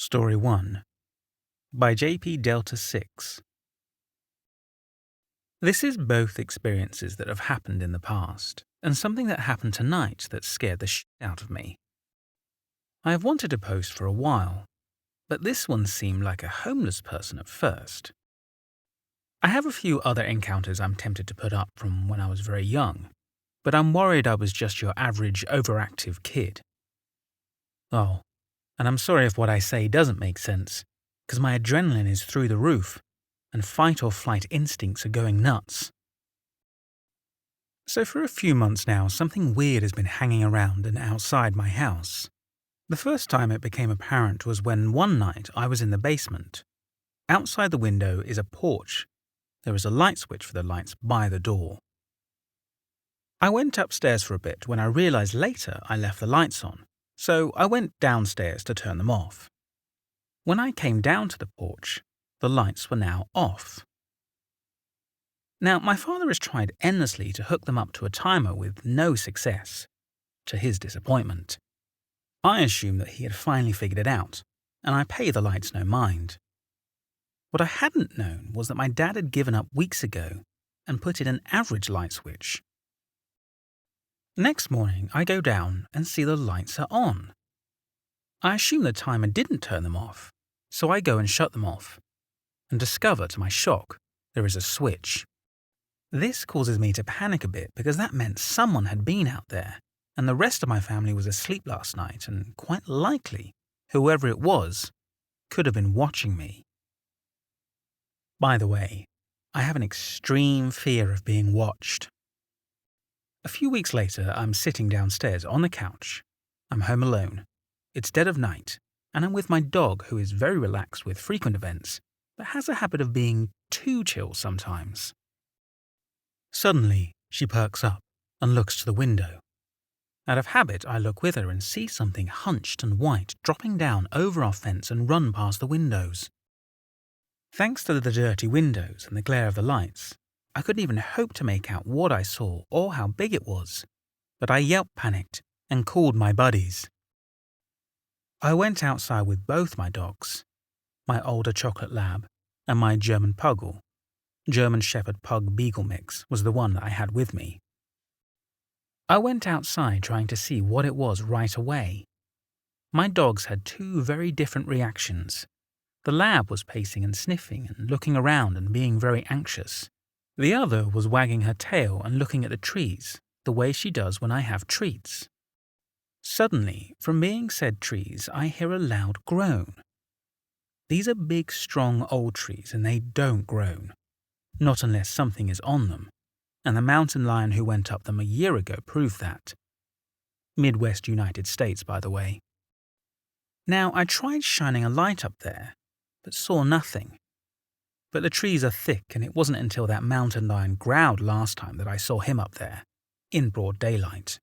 Story 1 by J.P. Delta 6. This is both experiences that have happened in the past, and something that happened tonight that scared the shit out of me. I have wanted to post for a while, but this one seemed like a homeless person at first. I have a few other encounters I'm tempted to put up from when I was very young, but I'm worried I was just your average overactive kid. Oh, and I'm sorry if what I say doesn't make sense, because my adrenaline is through the roof, and fight or flight instincts are going nuts. So for a few months now, something weird has been hanging around and outside my house. The first time it became apparent was when one night I was in the basement. Outside the window is a porch. There is a light switch for the lights by the door. I went upstairs for a bit when I realized later I left the lights on, so I went downstairs to turn them off. When I came down to the porch, the lights were now off. Now, my father has tried endlessly to hook them up to a timer with no success, to his disappointment. I assumed that he had finally figured it out, and I pay the lights no mind. What I hadn't known was that my dad had given up weeks ago and put in an average light switch. Next morning, I go down and see the lights are on. I assume the timer didn't turn them off, so I go and shut them off, and discover, to my shock, there is a switch. This causes me to panic a bit because that meant someone had been out there, and the rest of my family was asleep last night, and quite likely, whoever it was, could have been watching me. By the way, I have an extreme fear of being watched. A few weeks later, I'm sitting downstairs on the couch. I'm home alone. It's dead of night, and I'm with my dog, who is very relaxed with frequent events, but has a habit of being too chill sometimes. Suddenly, she perks up and looks to the window. Out of habit, I look with her and see something hunched and white dropping down over our fence and run past the windows. Thanks to the dirty windows and the glare of the lights, I couldn't even hope to make out what I saw or how big it was, but I panicked and called my buddies. I went outside with both my dogs, my older chocolate lab and my German puggle. German Shepherd Pug Beagle mix was the one that I had with me. I went outside trying to see what it was right away. My dogs had two very different reactions. The lab was pacing and sniffing and looking around and being very anxious. The other was wagging her tail and looking at the trees, the way she does when I have treats. Suddenly, from being said trees, I hear a loud groan. These are big, strong old trees, and they don't groan. Not unless something is on them, and the mountain lion who went up them a year ago proved that. Midwest United States, by the way. Now, I tried shining a light up there, but saw nothing. But the trees are thick, and it wasn't until that mountain lion growled last time that I saw him up there, in broad daylight.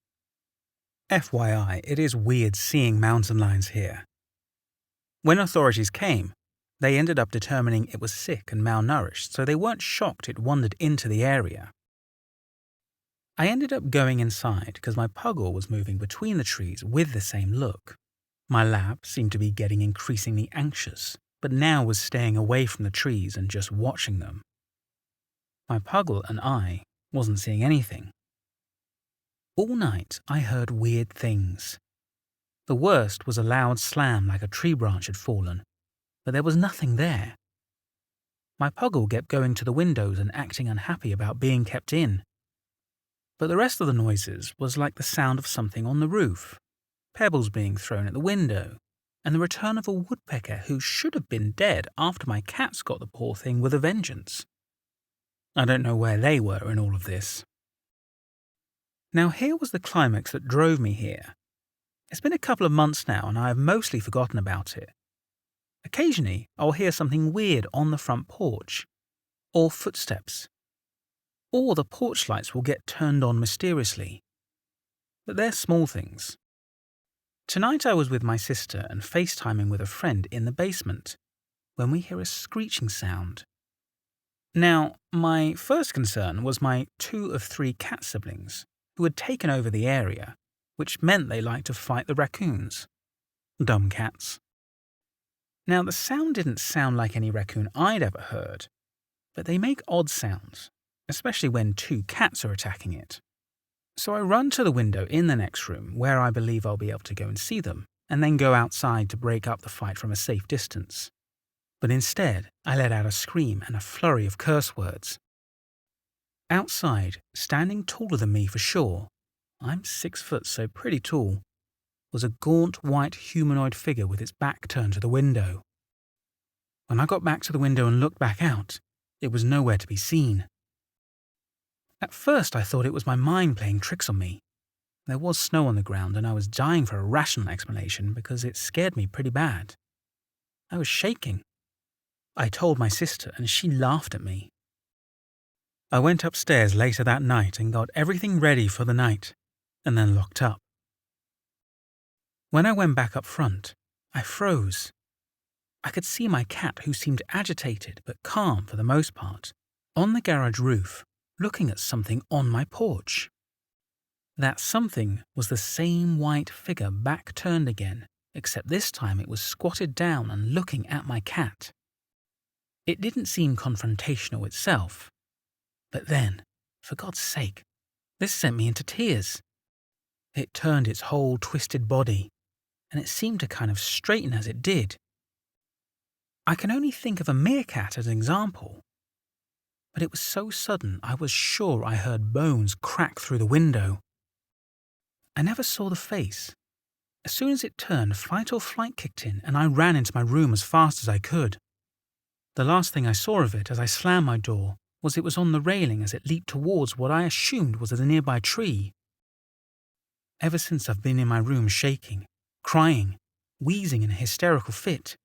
FYI, it is weird seeing mountain lions here. When authorities came, they ended up determining it was sick and malnourished, so they weren't shocked it wandered into the area. I ended up going inside because my puggle was moving between the trees with the same look. My lab seemed to be getting increasingly anxious, but now was staying away from the trees and just watching them. My puggle and I wasn't seeing anything. All night I heard weird things. The worst was a loud slam like a tree branch had fallen, but there was nothing there. My puggle kept going to the windows and acting unhappy about being kept in. But the rest of the noises was like the sound of something on the roof, pebbles being thrown at the window, and the return of a woodpecker who should have been dead after my cats got the poor thing with a vengeance. I don't know where they were in all of this. Now here was the climax that drove me here. It's been a couple of months now and I have mostly forgotten about it. Occasionally, I'll hear something weird on the front porch, or footsteps, or the porch lights will get turned on mysteriously. But they're small things. Tonight I was with my sister and FaceTiming with a friend in the basement, when we hear a screeching sound. Now, my first concern was my 2 of 3 cat siblings, who had taken over the area, which meant they liked to fight the raccoons. Dumb cats. Now, the sound didn't sound like any raccoon I'd ever heard, but they make odd sounds, especially when two cats are attacking it. So I run to the window in the next room where I believe I'll be able to go and see them, and then go outside to break up the fight from a safe distance. But instead, I let out a scream and a flurry of curse words. Outside, standing taller than me for sure, I'm 6 foot, so pretty tall, was a gaunt white humanoid figure with its back turned to the window. When I got back to the window and looked back out, it was nowhere to be seen. At first I thought it was my mind playing tricks on me. There was snow on the ground and I was dying for a rational explanation because it scared me pretty bad. I was shaking. I told my sister and she laughed at me. I went upstairs later that night and got everything ready for the night, and then locked up. When I went back up front, I froze. I could see my cat, who seemed agitated but calm for the most part, on the garage roof, looking at something on my porch. That something was the same white figure back turned again, except this time it was squatted down and looking at my cat. It didn't seem confrontational itself. But then, for God's sake, this sent me into tears. It turned its whole twisted body, and it seemed to kind of straighten as it did. I can only think of a meerkat as an example. But it was so sudden I was sure I heard bones crack through the window. I never saw the face. As soon as it turned, fight or flight kicked in, and I ran into my room as fast as I could. The last thing I saw of it as I slammed my door was it was on the railing as it leaped towards what I assumed was a nearby tree. Ever since I've been in my room shaking, crying, wheezing in a hysterical fit.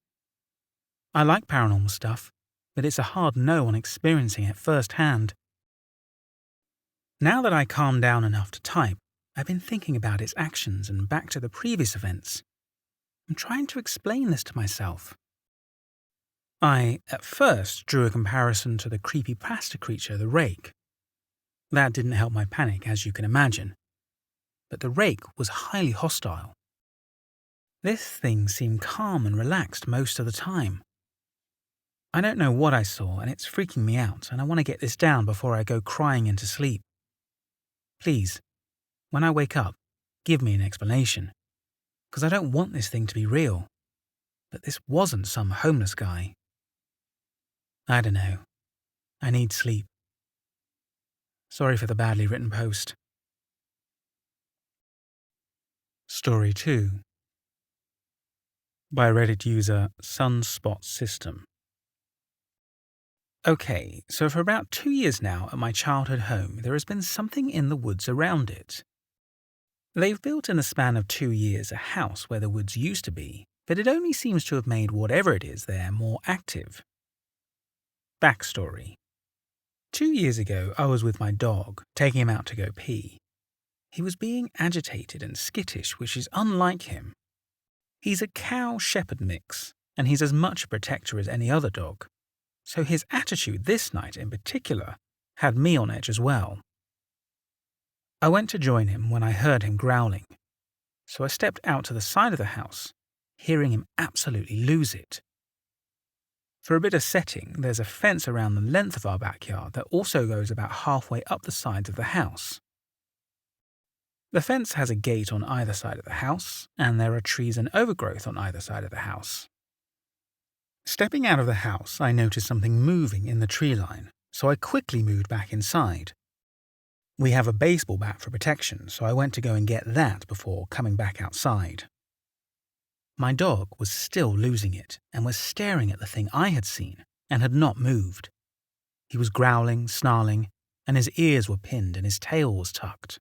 I like paranormal stuff, but it's a hard no on experiencing it firsthand. Now that I calmed down enough to type, I've been thinking about its actions and back to the previous events. I'm trying to explain this to myself. I, at first, drew a comparison to the creepypasta creature, the rake. That didn't help my panic, as you can imagine. But the rake was highly hostile. This thing seemed calm and relaxed most of the time. I don't know what I saw, and it's freaking me out, and I want to get this down before I go crying into sleep. Please, when I wake up, give me an explanation. Because I don't want this thing to be real. But this wasn't some homeless guy. I don't know. I need sleep. Sorry for the badly written post. Story 2. By Reddit user Sunspot System. Okay, so for about 2 years now at my childhood home, there has been something in the woods around it. They've built in the span of 2 years a house where the woods used to be, but it only seems to have made whatever it is there more active. Backstory. 2 years ago, I was with my dog, taking him out to go pee. He was being agitated and skittish, which is unlike him. He's a cow-shepherd mix, and he's as much a protector as any other dog. So his attitude this night in particular had me on edge as well. I went to join him when I heard him growling, so I stepped out to the side of the house, hearing him absolutely lose it. For a bit of setting, there's a fence around the length of our backyard that also goes about halfway up the sides of the house. The fence has a gate on either side of the house, and there are trees and overgrowth on either side of the house. Stepping out of the house, I noticed something moving in the tree line, so I quickly moved back inside. We have a baseball bat for protection, so I went to go and get that before coming back outside. My dog was still losing it and was staring at the thing I had seen and had not moved. He was growling, snarling, and his ears were pinned and his tail was tucked.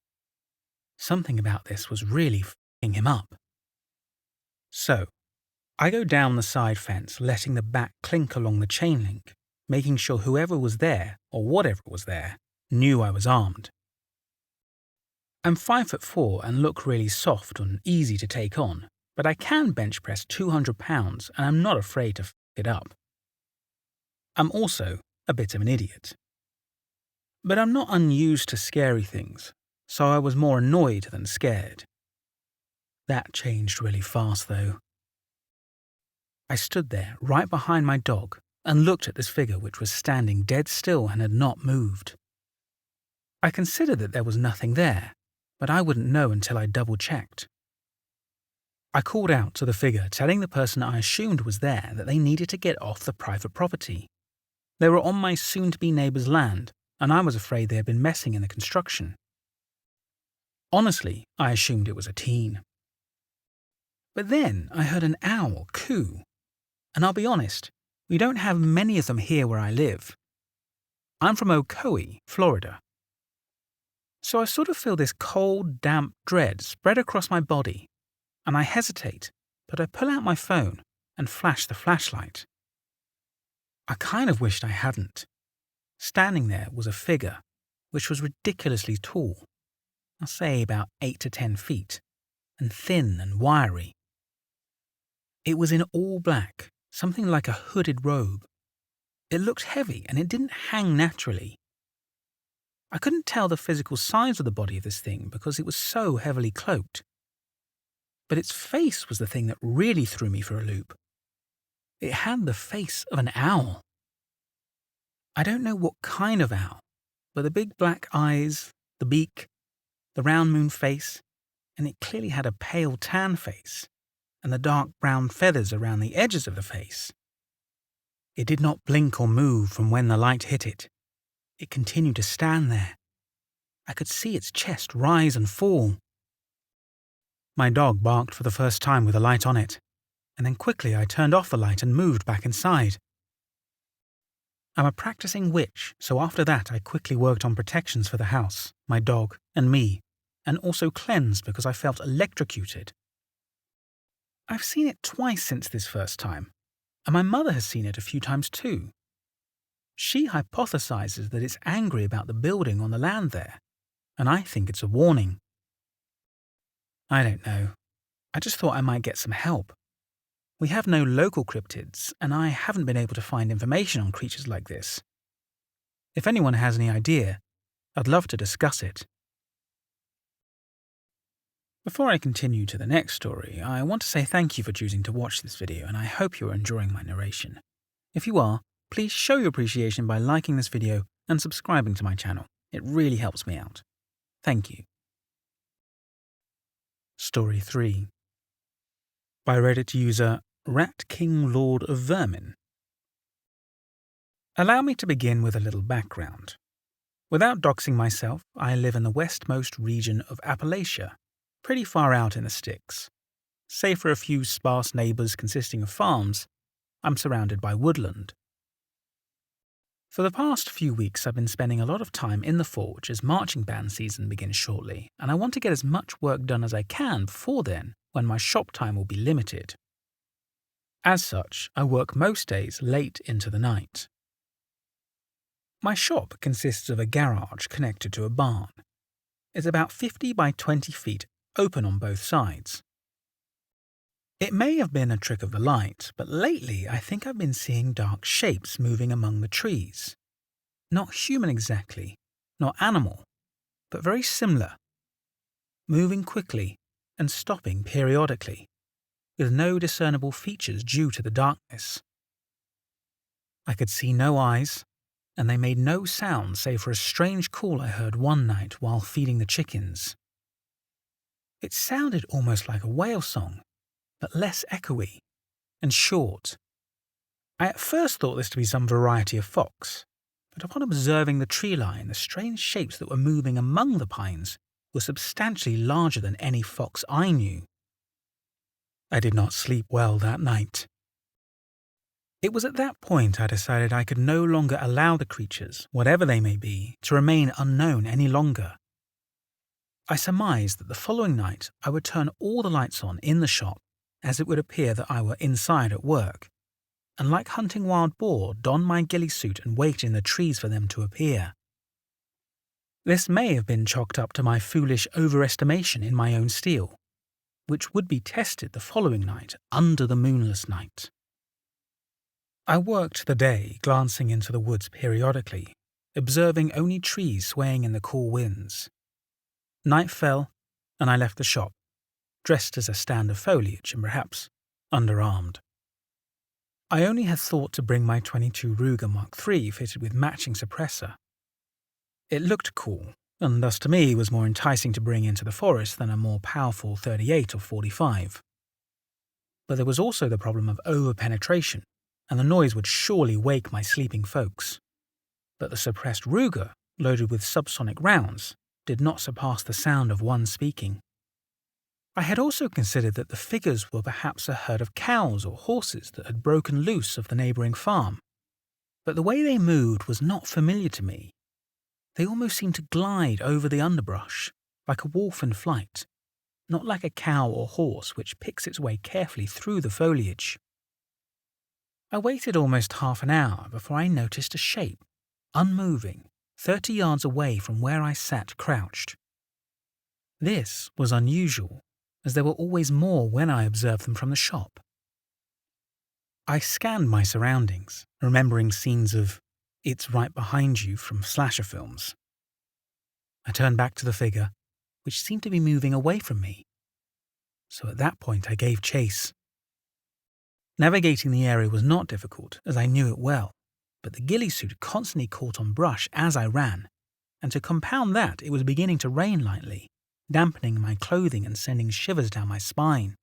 Something about this was really f***ing him up. So, I go down the side fence, letting the bat clink along the chain link, making sure whoever was there, or whatever was there, knew I was armed. I'm 5'4" and look really soft and easy to take on, but I can bench press 200 pounds and I'm not afraid to f*** it up. I'm also a bit of an idiot. But I'm not unused to scary things, so I was more annoyed than scared. That changed really fast though. I stood there, right behind my dog, and looked at this figure which was standing dead still and had not moved. I considered that there was nothing there, but I wouldn't know until I double-checked. I called out to the figure, telling the person I assumed was there that they needed to get off the private property. They were on my soon-to-be neighbour's land, and I was afraid they had been messing in the construction. Honestly, I assumed it was a teen. But then I heard an owl coo, and I'll be honest, we don't have many of them here where I live. I'm from Ocoee, Florida. So I sort of feel this cold, damp dread spread across my body, and I hesitate, but I pull out my phone and flash the flashlight. I kind of wished I hadn't. Standing there was a figure, which was ridiculously tall, I'll say about 8 to 10 feet, and thin and wiry. It was in all black, something like a hooded robe. It looked heavy and it didn't hang naturally. I couldn't tell the physical size of the body of this thing because it was so heavily cloaked. But its face was the thing that really threw me for a loop. It had the face of an owl. I don't know what kind of owl, but the big black eyes, the beak, the round moon face, and it clearly had a pale tan face, and the dark brown feathers around the edges of the face. It did not blink or move from when the light hit it. It continued to stand there. I could see its chest rise and fall. My dog barked for the first time with the light on it, and then quickly I turned off the light and moved back inside. I'm a practicing witch, so after that I quickly worked on protections for the house, my dog, and me, and also cleansed because I felt electrocuted. I've seen it twice since this first time, and my mother has seen it a few times too. She hypothesizes that it's angry about the building on the land there, and I think it's a warning. I don't know. I just thought I might get some help. We have no local cryptids, and I haven't been able to find information on creatures like this. If anyone has any idea, I'd love to discuss it. Before I continue to the next story, I want to say thank you for choosing to watch this video, and I hope you're enjoying my narration. If you are, please show your appreciation by liking this video and subscribing to my channel. It really helps me out. Thank you. Story 3. By Reddit user Rat King Lord of Vermin. Allow me to begin with a little background. Without doxing myself, I live in the westmost region of Appalachia, pretty far out in the sticks. Save for a few sparse neighbours consisting of farms, I'm surrounded by woodland. For the past few weeks I've been spending a lot of time in the forge as marching band season begins shortly, and I want to get as much work done as I can before then, when my shop time will be limited. As such, I work most days late into the night. My shop consists of a garage connected to a barn. It's about 50 by 20 feet, open on both sides. It may have been a trick of the light, but lately I think I've been seeing dark shapes moving among the trees. Not human exactly, not animal, but very similar. Moving quickly and stopping periodically, with no discernible features due to the darkness. I could see no eyes, and they made no sound save for a strange call I heard one night while feeding the chickens. It sounded almost like a whale song, but less echoey and short. I at first thought this to be some variety of fox, but upon observing the tree line, the strange shapes that were moving among the pines were substantially larger than any fox I knew. I did not sleep well that night. It was at that point I decided I could no longer allow the creatures, whatever they may be, to remain unknown any longer. I surmised that the following night I would turn all the lights on in the shop, as it would appear that I were inside at work, and like hunting wild boar, don my ghillie suit and wait in the trees for them to appear. This may have been chalked up to my foolish overestimation in my own steel, which would be tested the following night under the moonless night. I worked the day, glancing into the woods periodically, observing only trees swaying in the cool winds. Night fell, and I left the shop, dressed as a stand of foliage and perhaps underarmed. I only had thought to bring my .22 Ruger Mark III fitted with matching suppressor. It looked cool, and thus to me was more enticing to bring into the forest than a more powerful 38 or 45. But there was also the problem of over-penetration, and the noise would surely wake my sleeping folks. But the suppressed Ruger, loaded with subsonic rounds, did not surpass the sound of one speaking. I had also considered that the figures were perhaps a herd of cows or horses that had broken loose of the neighbouring farm. But the way they moved was not familiar to me. They almost seemed to glide over the underbrush, like a wolf in flight, not like a cow or horse which picks its way carefully through the foliage. I waited almost half an hour before I noticed a shape, unmoving, 30 yards away from where I sat crouched. This was unusual, as there were always more when I observed them from the shop. I scanned my surroundings, remembering scenes of "It's Right Behind You" from slasher films. I turned back to the figure, which seemed to be moving away from me. So at that point I gave chase. Navigating the area was not difficult, as I knew it well, but the ghillie suit constantly caught on brush as I ran, and to compound that, it was beginning to rain lightly, dampening my clothing and sending shivers down my spine.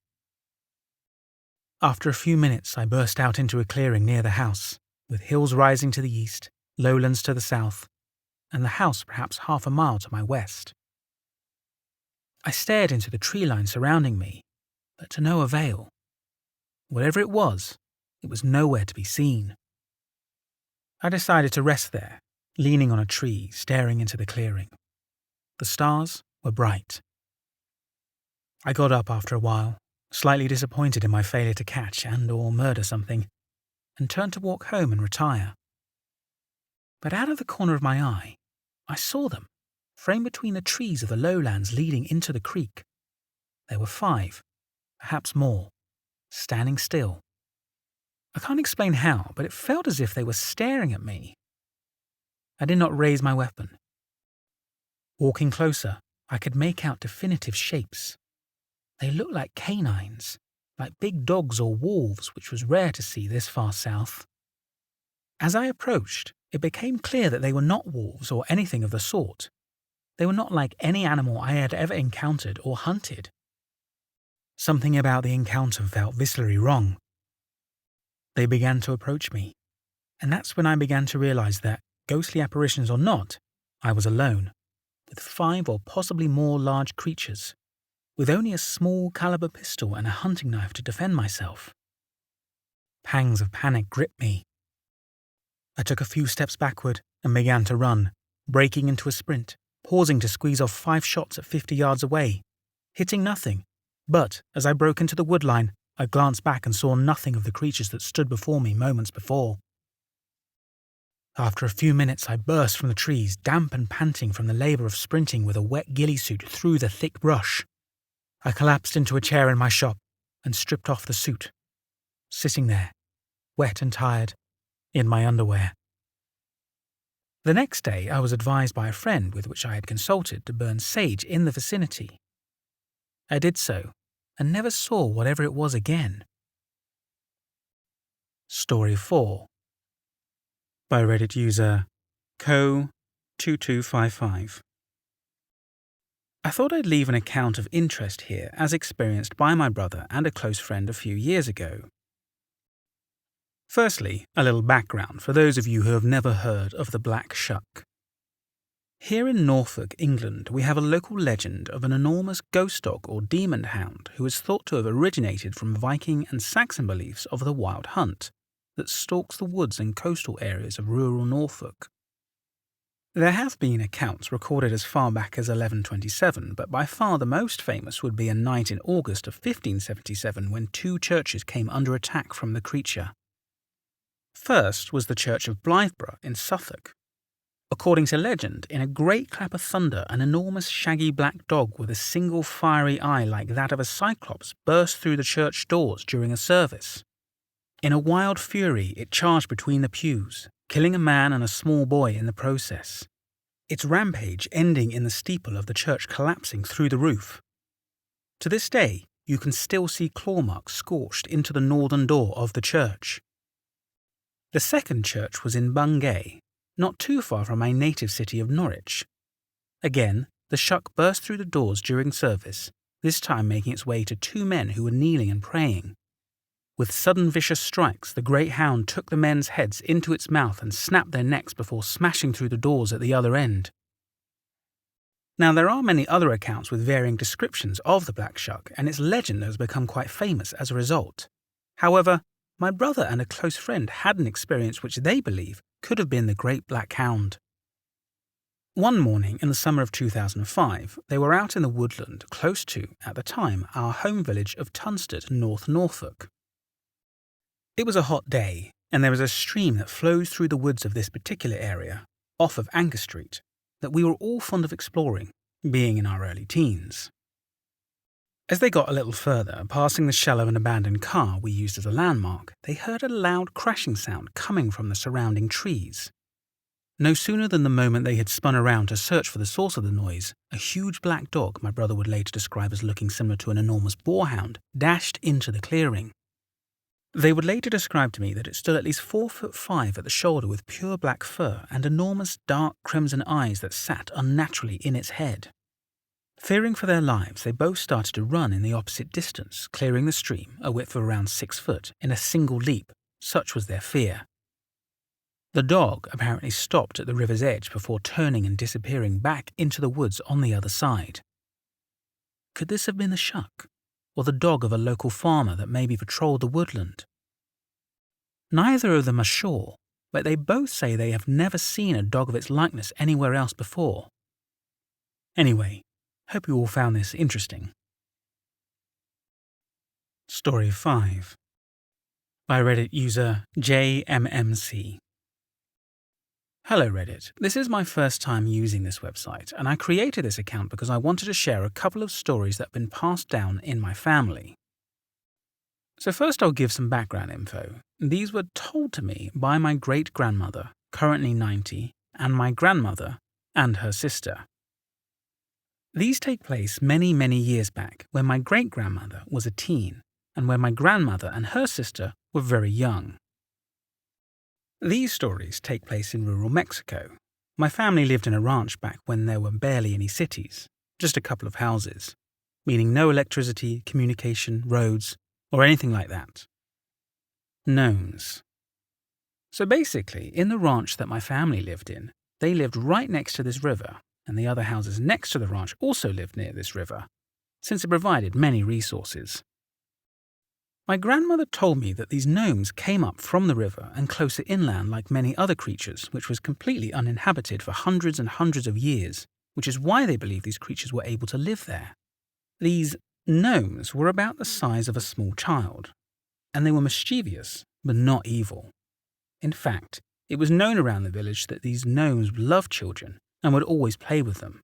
After a few minutes, I burst out into a clearing near the house, with hills rising to the east, lowlands to the south, and the house perhaps half a mile to my west. I stared into the tree line surrounding me, but to no avail. Whatever it was nowhere to be seen. I decided to rest there, leaning on a tree, staring into the clearing. The stars were bright. I got up after a while, slightly disappointed in my failure to catch and/or murder something, and turned to walk home and retire. But out of the corner of my eye, I saw them, framed between the trees of the lowlands leading into the creek. There were 5, perhaps more, standing still. I can't explain how, but it felt as if they were staring at me. I did not raise my weapon. Walking closer, I could make out definitive shapes. They looked like canines, like big dogs or wolves, which was rare to see this far south. As I approached, it became clear that they were not wolves or anything of the sort. They were not like any animal I had ever encountered or hunted. Something about the encounter felt viscerally wrong. They began to approach me, and that's when I began to realize that, ghostly apparitions or not, I was alone, with 5 or possibly more large creatures, with only a small caliber pistol and a hunting knife to defend myself. Pangs of panic gripped me. I took a few steps backward and began to run, breaking into a sprint, pausing to squeeze off 5 shots at 50 yards away, hitting nothing. But as I broke into the woodline, I glanced back and saw nothing of the creatures that stood before me moments before. After a few minutes, I burst from the trees, damp and panting from the labour of sprinting with a wet ghillie suit through the thick brush. I collapsed into a chair in my shop and stripped off the suit, sitting there, wet and tired, in my underwear. The next day, I was advised by a friend with which I had consulted to burn sage in the vicinity. I did so, and never saw whatever it was again. Story 4 by Reddit user Co2255. I thought I'd leave an account of interest here as experienced by my brother and a close friend a few years ago. Firstly, a little background for those of you who have never heard of the Black Shuck. Here in Norfolk, England, we have a local legend of an enormous ghost dog or demon hound who is thought to have originated from Viking and Saxon beliefs of the wild hunt that stalks the woods and coastal areas of rural Norfolk. There have been accounts recorded as far back as 1127, but by far the most famous would be a night in August of 1577 when 2 churches came under attack from the creature. First was the church of Blythburgh in Suffolk. According to legend, in a great clap of thunder, an enormous shaggy black dog with a single fiery eye like that of a cyclops burst through the church doors during a service. In a wild fury, it charged between the pews, killing a man and a small boy in the process. Its rampage ending in the steeple of the church collapsing through the roof. To this day, you can still see claw marks scorched into the northern door of the church. The second church was in Bungay, not too far from my native city of Norwich. Again, the shuck burst through the doors during service, this time making its way to two men who were kneeling and praying. With sudden vicious strikes, the great hound took the men's heads into its mouth and snapped their necks before smashing through the doors at the other end. Now, there are many other accounts with varying descriptions of the Black Shuck, and its legend has become quite famous as a result. However, my brother and a close friend had an experience which they believe could have been the Great Black Hound. One morning in the summer of 2005, they were out in the woodland close to, at the time, our home village of Tunstead, North Norfolk. It was a hot day, and there is a stream that flows through the woods of this particular area, off of Anchor Street, that we were all fond of exploring, being in our early teens. As they got a little further, passing the shell of an abandoned car we used as a landmark, they heard a loud crashing sound coming from the surrounding trees. No sooner than the moment they had spun around to search for the source of the noise, a huge black dog my brother would later describe as looking similar to an enormous boarhound dashed into the clearing. They would later describe to me that it stood at least 4'5" at the shoulder with pure black fur and enormous dark crimson eyes that sat unnaturally in its head. Fearing for their lives, they both started to run in the opposite distance, clearing the stream, a width of around 6 foot, in a single leap. Such was their fear. The dog apparently stopped at the river's edge before turning and disappearing back into the woods on the other side. Could this have been the Shuck, or the dog of a local farmer that maybe patrolled the woodland? Neither of them are sure, but they both say they have never seen a dog of its likeness anywhere else before. Anyway, hope you all found this interesting. Story 5 by Reddit user JMMC. Hello Reddit, this is my first time using this website, and I created this account because I wanted to share a couple of stories that have been passed down in my family. So first I'll give some background info. These were told to me by my great-grandmother, currently 90, and my grandmother and her sister. These take place many, many years back when my great-grandmother was a teen and when my grandmother and her sister were very young. These stories take place in rural Mexico. My family lived in a ranch back when there were barely any cities, just a couple of houses, meaning no electricity, communication, roads, or anything like that. Gnomes. So basically, in the ranch that my family lived in, they lived right next to this river, and the other houses next to the ranch also lived near this river, since it provided many resources. My grandmother told me that these gnomes came up from the river and closer inland like many other creatures, which was completely uninhabited for hundreds and hundreds of years, which is why they believe these creatures were able to live there. These gnomes were about the size of a small child, and they were mischievous, but not evil. In fact, it was known around the village that these gnomes loved children and would always play with them.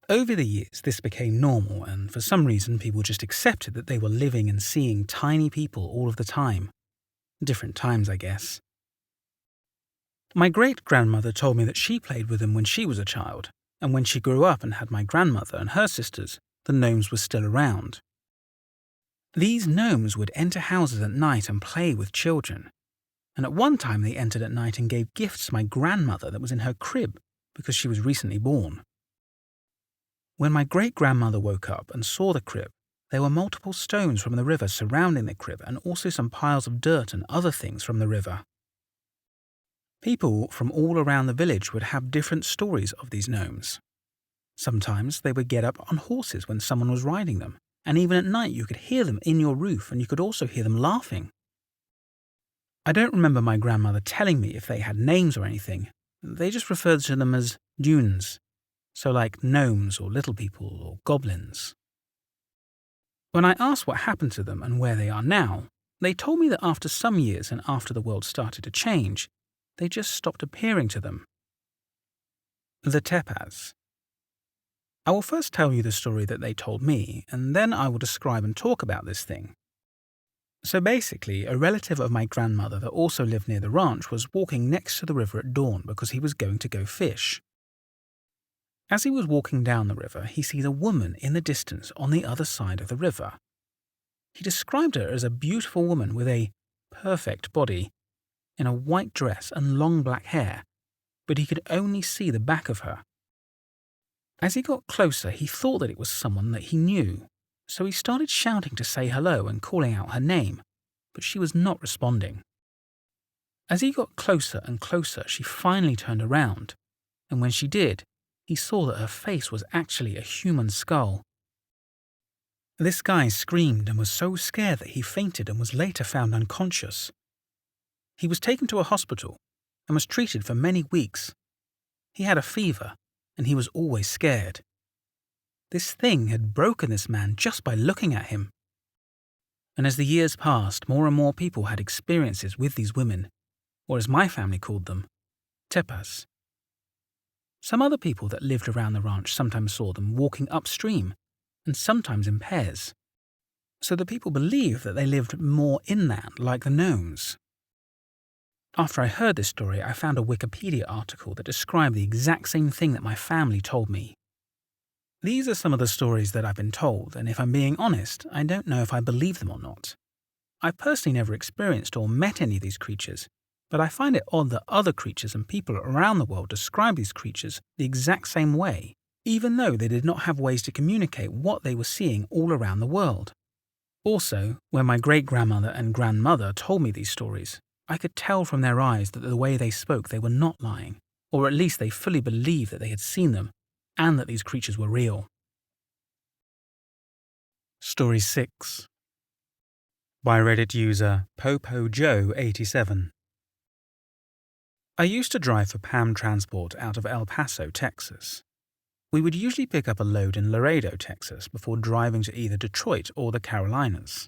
Over the years, this became normal, and for some reason people just accepted that they were living and seeing tiny people all of the time. Different times, I guess. My great-grandmother told me that she played with them when she was a child, and when she grew up and had my grandmother and her sisters, the gnomes were still around. These gnomes would enter houses at night and play with children, and at one time they entered at night and gave gifts to my grandmother that was in her crib because she was recently born. When my great-grandmother woke up and saw the crib, there were multiple stones from the river surrounding the crib and also some piles of dirt and other things from the river. People from all around the village would have different stories of these gnomes. Sometimes they would get up on horses when someone was riding them, and even at night you could hear them in your roof and you could also hear them laughing. I don't remember my grandmother telling me if they had names or anything. They just referred to them as dunes. So like gnomes or little people or goblins. When I asked what happened to them and where they are now, they told me that after some years and after the world started to change, they just stopped appearing to them. The Tepaz. I will first tell you the story that they told me, and then I will describe and talk about this thing. So basically, a relative of my grandmother that also lived near the ranch was walking next to the river at dawn because he was going to go fish. As he was walking down the river, he sees a woman in the distance on the other side of the river. He described her as a beautiful woman with a perfect body. in a white dress and long black hair, but he could only see the back of her. As he got closer, he thought that it was someone that he knew, so he started shouting to say hello and calling out her name, but she was not responding. As he got closer and closer, she finally turned around, and when she did, he saw that her face was actually a human skull. This guy screamed and was so scared that he fainted and was later found unconscious. He was taken to a hospital and was treated for many weeks. He had a fever, and he was always scared. This thing had broken this man just by looking at him. And as the years passed, more and more people had experiences with these women, or as my family called them, tepas. Some other people that lived around the ranch sometimes saw them walking upstream, and sometimes in pairs. So the people believed that they lived more inland like the gnomes. After I heard this story, I found a Wikipedia article that described the exact same thing that my family told me. These are some of the stories that I've been told, and if I'm being honest, I don't know if I believe them or not. I've personally never experienced or met any of these creatures, but I find it odd that other creatures and people around the world describe these creatures the exact same way, even though they did not have ways to communicate what they were seeing all around the world. Also, when my great-grandmother and grandmother told me these stories, I could tell from their eyes that the way they spoke they were not lying, or at least they fully believed that they had seen them, and that these creatures were real. Story 6. By Reddit user PopoJoe87. I used to drive for Pam Transport out of El Paso, Texas. We would usually pick up a load in Laredo, Texas, before driving to either Detroit or the Carolinas.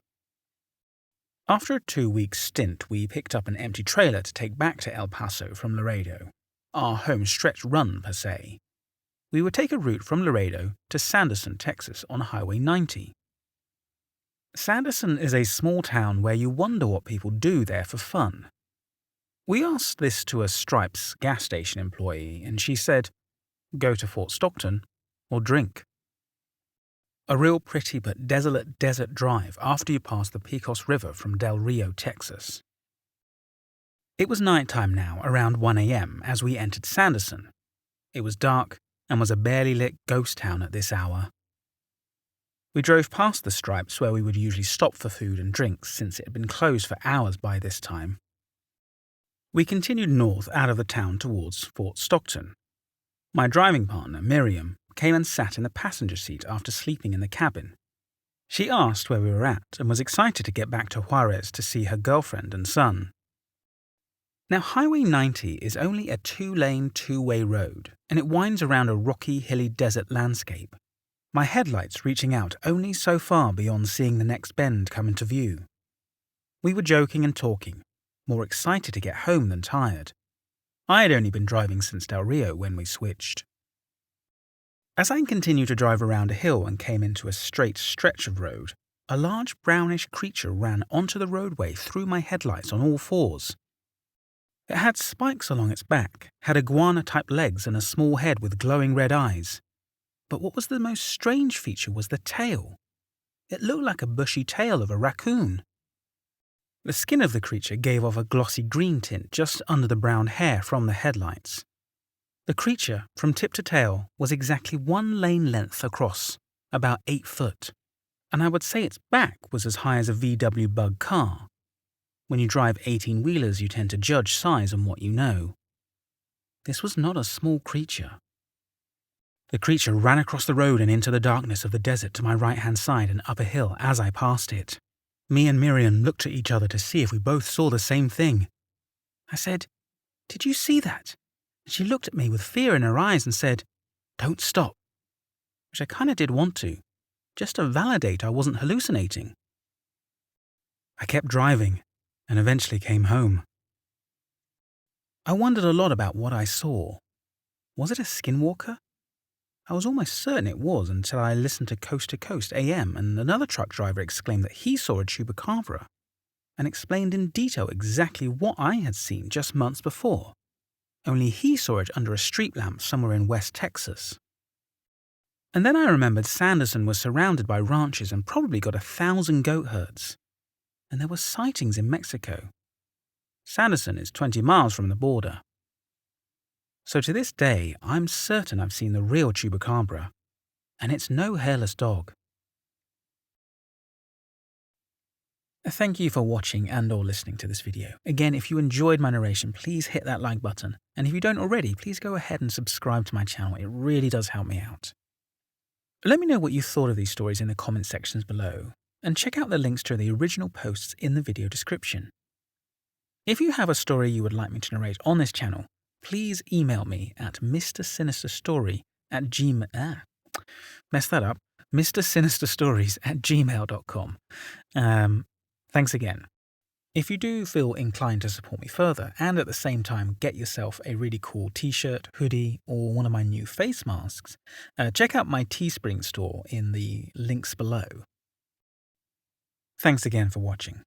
After a 2-week stint, we picked up an empty trailer to take back to El Paso from Laredo, our home stretch run per se. We would take a route from Laredo to Sanderson, Texas on Highway 90. Sanderson is a small town where you wonder what people do there for fun. We asked this to a Stripes gas station employee, and she said, "Go to Fort Stockton or drink." A real pretty but desolate desert drive after you pass the Pecos River from Del Rio, Texas. It was nighttime now, around 1 a.m., as we entered Sanderson. It was dark and was a barely lit ghost town at this hour. We drove past the Stripes where we would usually stop for food and drinks since it had been closed for hours by this time. We continued north out of the town towards Fort Stockton. My driving partner, Miriam, came and sat in the passenger seat after sleeping in the cabin. She asked where we were at and was excited to get back to Juarez to see her girlfriend and son. Now, Highway 90 is only a 2-lane, 2-way road, and it winds around a rocky, hilly desert landscape, my headlights reaching out only so far beyond seeing the next bend come into view. We were joking and talking, more excited to get home than tired. I had only been driving since Del Rio when we switched. As I continued to drive around a hill and came into a straight stretch of road, a large brownish creature ran onto the roadway through my headlights on all fours. It had spikes along its back, had iguana-type legs and a small head with glowing red eyes. But what was the most strange feature was the tail. It looked like a bushy tail of a raccoon. The skin of the creature gave off a glossy green tint just under the brown hair from the headlights. The creature, from tip to tail, was exactly 1 lane length across, about 8 foot, and I would say its back was as high as a VW Bug car. When you drive 18-wheelers, you tend to judge size on what you know. This was not a small creature. The creature ran across the road and into the darkness of the desert to my right-hand side and up a hill as I passed it. Me and Miriam looked at each other to see if we both saw the same thing. I said, "Did you see that?" And she looked at me with fear in her eyes and said, "Don't stop," which I kind of did want to, just to validate I wasn't hallucinating. I kept driving and eventually came home. I wondered a lot about what I saw. Was it a skinwalker? I was almost certain it was until I listened to Coast AM and another truck driver exclaimed that he saw a chupacabra and explained in detail exactly what I had seen just months before, only he saw it under a street lamp somewhere in West Texas. And then I remembered Sanderson was surrounded by ranches and probably got 1,000 goat herds. And there were sightings in Mexico. Sanderson is 20 miles from the border. So to this day, I'm certain I've seen the real Chupacabra, and it's no hairless dog. Thank you for watching and or listening to this video. Again, if you enjoyed my narration, please hit that like button. And if you don't already, please go ahead and subscribe to my channel. It really does help me out. Let me know what you thought of these stories in the comment sections below, and check out the links to the original posts in the video description. If you have a story you would like me to narrate on this channel, please email me at mrsinisterstories@gmail.com. Thanks again. If you do feel inclined to support me further and at the same time get yourself a really cool t-shirt, hoodie, or one of my new face masks, check out my Teespring store in the links below. Thanks again for watching.